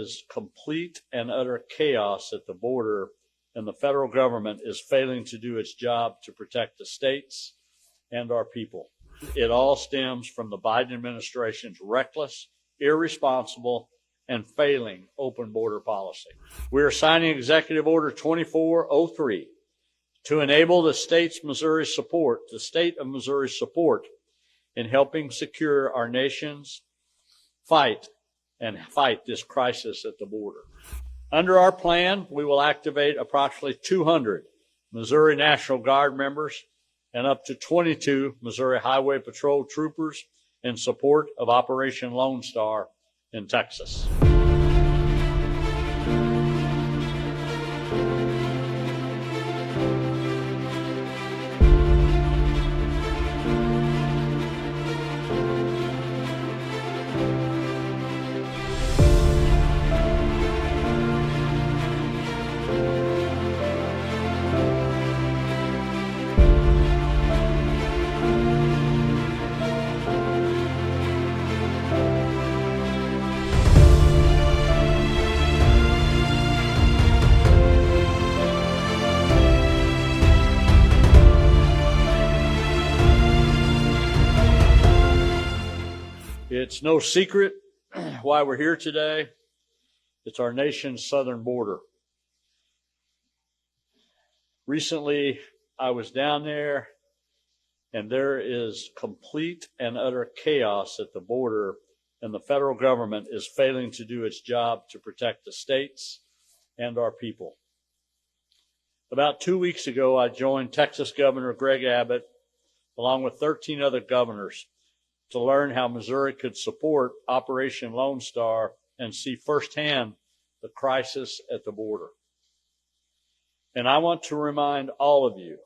is complete and utter chaos at the border, and the federal government is failing to do its job to protect the states and our people. It all stems from the Biden administration's reckless, irresponsible, and failing open border policy. We are signing Executive Order 2403 to enable the state of Missouri's support in helping secure our nation's fight this crisis at the border. Under our plan, we will activate approximately 200 Missouri National Guard members and up to 22 Missouri Highway Patrol troopers in support of Operation Lone Star in Texas. It's no secret why we're here today. It's our nation's southern border. Recently, I was down there, and there is complete and utter chaos at the border, and the federal government is failing to do its job to protect the states and our people. About 2 weeks ago, I joined Texas Governor Greg Abbott, along with 13 other governors, to learn how Missouri could support Operation Lone Star and see firsthand the crisis at the border. And I want to remind all of you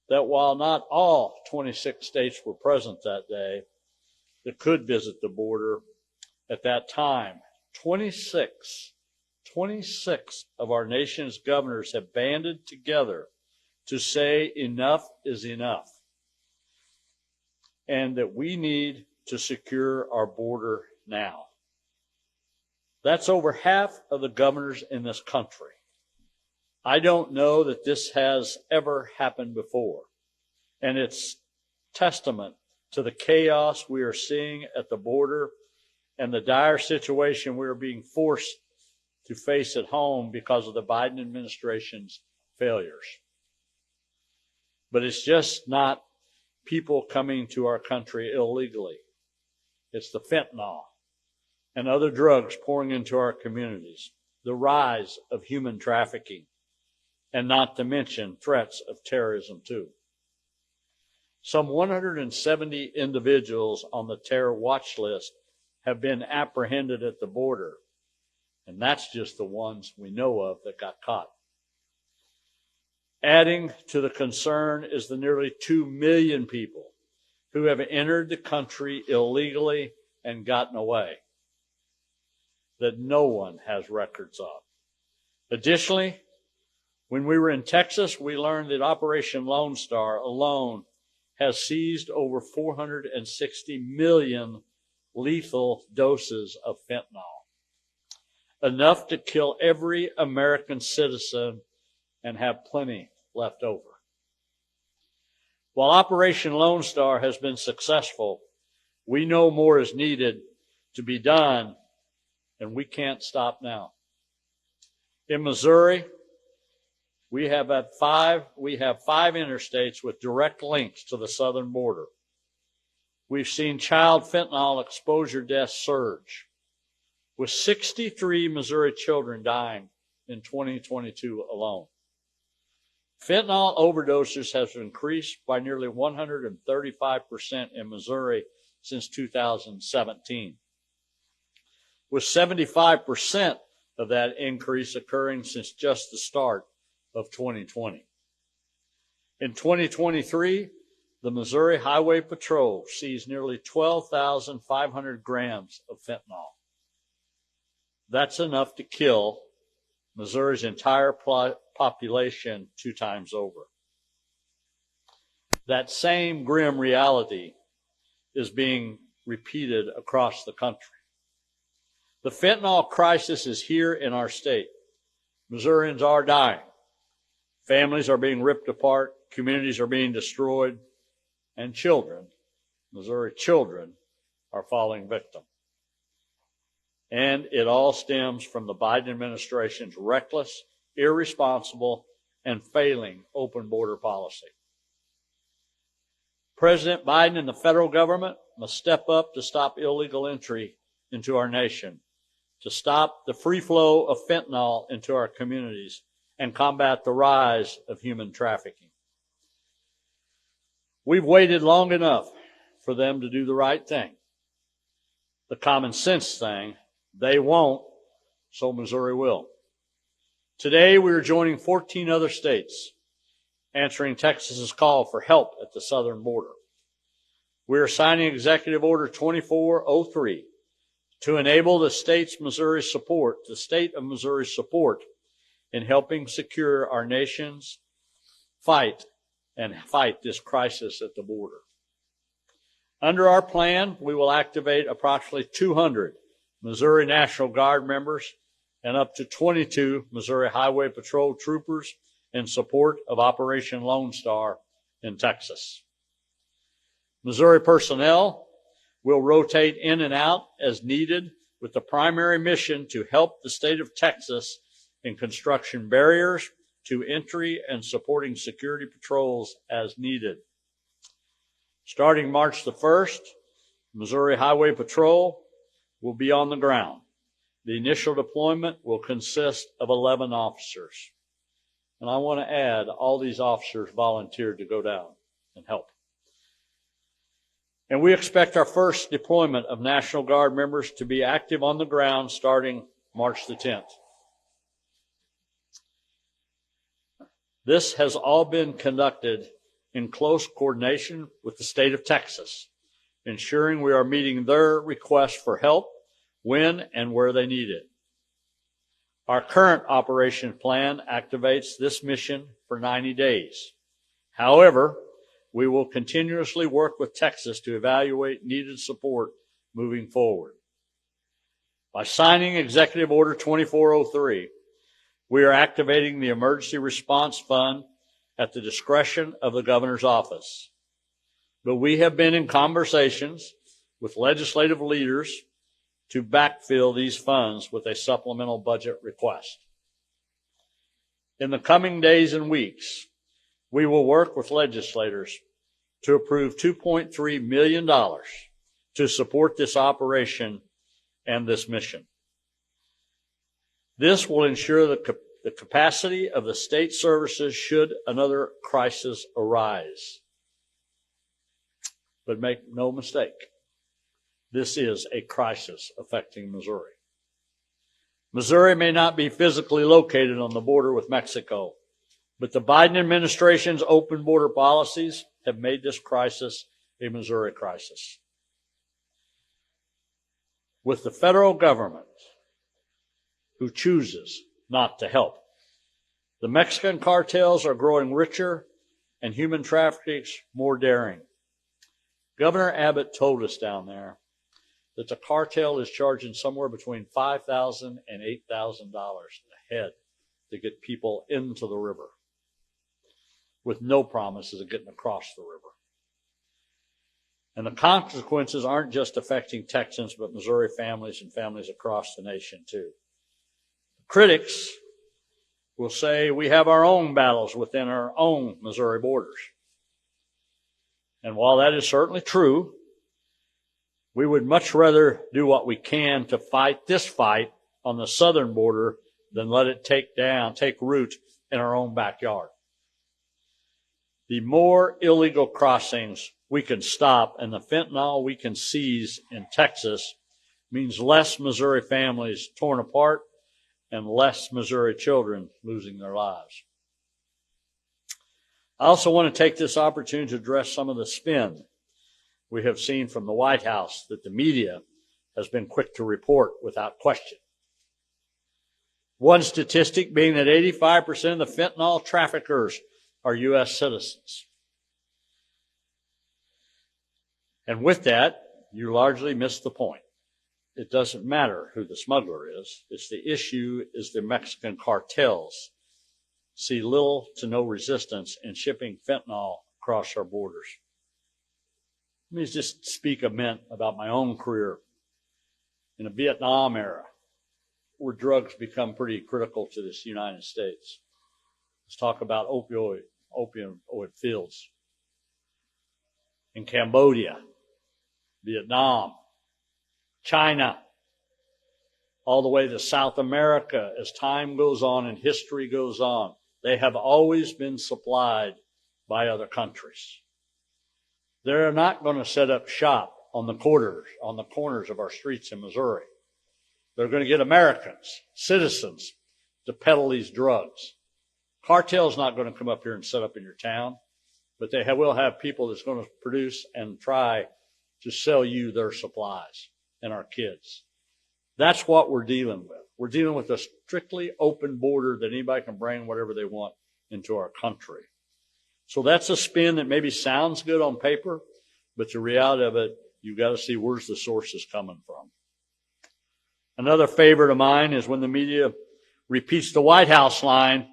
that while not all 26 states were present that day that could visit the border at that time, 26 of our nation's governors have banded together to say enough is enough, and that we need to secure our border now. That's over half of the governors in this country. I don't know that this has ever happened before, and it's testament to the chaos we are seeing at the border and the dire situation we are being forced to face at home because of the Biden administration's failures. But it's just not people coming to our country illegally. It's the fentanyl and other drugs pouring into our communities, the rise of human trafficking, and not to mention threats of terrorism too. Some 170 individuals on the terror watch list have been apprehended at the border, and that's just the ones we know of that got caught. Adding to the concern is the nearly 2 million people who have entered the country illegally and gotten away that no one has records of. Additionally, when we were in Texas, we learned that Operation Lone Star alone has seized over 460 million lethal doses of fentanyl, enough to kill every American citizen and have plenty left over. While Operation Lone Star has been successful, we know more is needed to be done, and we can't stop now. In Missouri, we have five interstates with direct links to the southern border. We've seen child fentanyl exposure deaths surge, with 63 Missouri children dying in 2022 alone. Fentanyl overdoses have increased by nearly 135% in Missouri since 2017, with 75% of that increase occurring since just the start of 2020. In 2023, the Missouri Highway Patrol seized nearly 12,500 grams of fentanyl. That's enough to kill Missouri's entire population 2 times over. That same grim reality is being repeated across the country. The fentanyl crisis is here in our state. Missourians are dying. Families are being ripped apart. Communities are being destroyed. And children, Missouri children, are falling victim. And it all stems from the Biden administration's reckless, irresponsible, and failing open border policy. President Biden and the federal government must step up to stop illegal entry into our nation, to stop the free flow of fentanyl into our communities, and combat the rise of human trafficking. We've waited long enough for them to do the right thing, the common sense thing. They won't, so Missouri will. Today, we are joining 14 other states, answering Texas's call for help at the southern border. We are signing Executive Order 2403 to enable the state of Missouri's support in helping secure our nation's fight this crisis at the border. Under our plan, we will activate approximately 200 Missouri National Guard members and up to 22 Missouri Highway Patrol troopers in support of Operation Lone Star in Texas. Missouri personnel will rotate in and out as needed with the primary mission to help the state of Texas in construction barriers to entry and supporting security patrols as needed. Starting March the 1st, Missouri Highway Patrol will be on the ground. The initial deployment will consist of 11 officers. And I want to add, all these officers volunteered to go down and help. And we expect our first deployment of National Guard members to be active on the ground starting March the 10th. This has all been conducted in close coordination with the state of Texas, ensuring we are meeting their requests for help when and where they need it. Our current operation plan activates this mission for 90 days. However, we will continuously work with Texas to evaluate needed support moving forward. By signing Executive Order 2403, we are activating the Emergency Response Fund at the discretion of the governor's office. But we have been in conversations with legislative leaders to backfill these funds with a supplemental budget request. In the coming days and weeks, we will work with legislators to approve $2.3 million to support this operation and this mission. This will ensure the capacity of the state services should another crisis arise. But make no mistake, this is a crisis affecting Missouri. Missouri may not be physically located on the border with Mexico, but the Biden administration's open border policies have made this crisis a Missouri crisis. With the federal government who chooses not to help, the Mexican cartels are growing richer and human traffickers more daring. Governor Abbott told us down there that the cartel is charging somewhere between $5,000 and $8,000 a head to get people into the river, with no promises of getting across the river. And the consequences aren't just affecting Texans, but Missouri families and families across the nation too. Critics will say we have our own battles within our own Missouri borders. And while that is certainly true, we would much rather do what we can to fight this fight on the southern border than let it take root in our own backyard. The more illegal crossings we can stop and the fentanyl we can seize in Texas means less Missouri families torn apart and less Missouri children losing their lives. I also want to take this opportunity to address some of the spin we have seen from the White House that the media has been quick to report without question. One statistic being that 85% of the fentanyl traffickers are U.S. citizens. And with that, you largely miss the point. it doesn't matter who the smuggler is. It's the issue is the Mexican cartels see little to no resistance in shipping fentanyl across our borders. Let me just speak a minute about my own career in the Vietnam era, where drugs become pretty critical to this United States. Let's talk about opioid fields. In Cambodia, Vietnam, China, all the way to South America, as time goes on and history goes on, they have always been supplied by other countries. They're not going to set up shop on the corners of our streets in Missouri. They're going to get Americans, citizens, to peddle these drugs. Cartel's not going to come up here and set up in your town, but they will have people that's going to produce and try to sell you their supplies and our kids. That's what we're dealing with. We're dealing with a strictly open border that anybody can bring whatever they want into our country. So that's a spin that maybe sounds good on paper, but the reality of it, you've got to see where's the sources coming from. Another favorite of mine is when the media repeats the White House line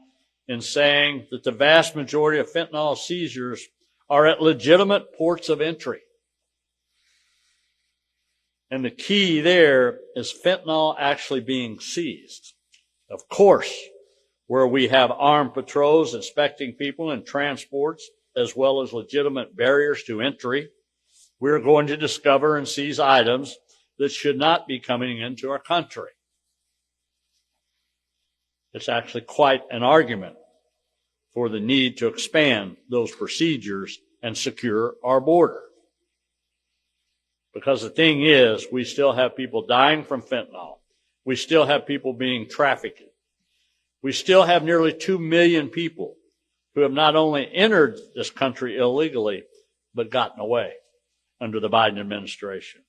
in saying that the vast majority of fentanyl seizures are at legitimate ports of entry. And the key there is fentanyl actually being seized. Of course, where we have armed patrols inspecting people and transports, as well as legitimate barriers to entry, we're going to discover and seize items that should not be coming into our country. It's actually quite an argument for the need to expand those procedures and secure our border. Because the thing is, we still have people dying from fentanyl. We still have people being trafficked. We still have nearly 2 million people who have not only entered this country illegally, but gotten away under the Biden administration.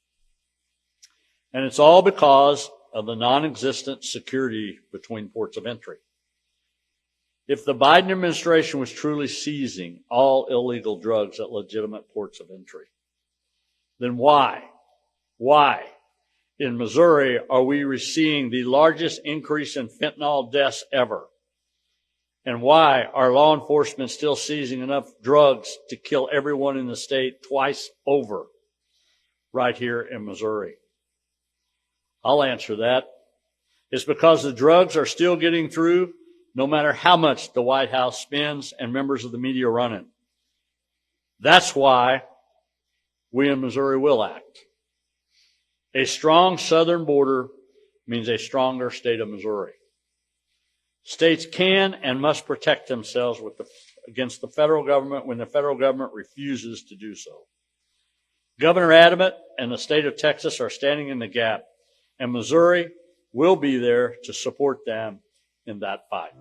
And it's all because of the non-existent security between ports of entry. If the Biden administration was truly seizing all illegal drugs at legitimate ports of entry, then why in Missouri are we seeing the largest increase in fentanyl deaths ever? And why are law enforcement still seizing enough drugs to kill everyone in the state twice over right here in Missouri? I'll answer that. It's because the drugs are still getting through no matter how much the White House spends and members of the media run it. That's why we in Missouri will act. A strong southern border means a stronger state of Missouri. States can and must protect themselves against the federal government when the federal government refuses to do so. Governor Adams and the state of Texas are standing in the gap, and Missouri will be there to support them in that fight.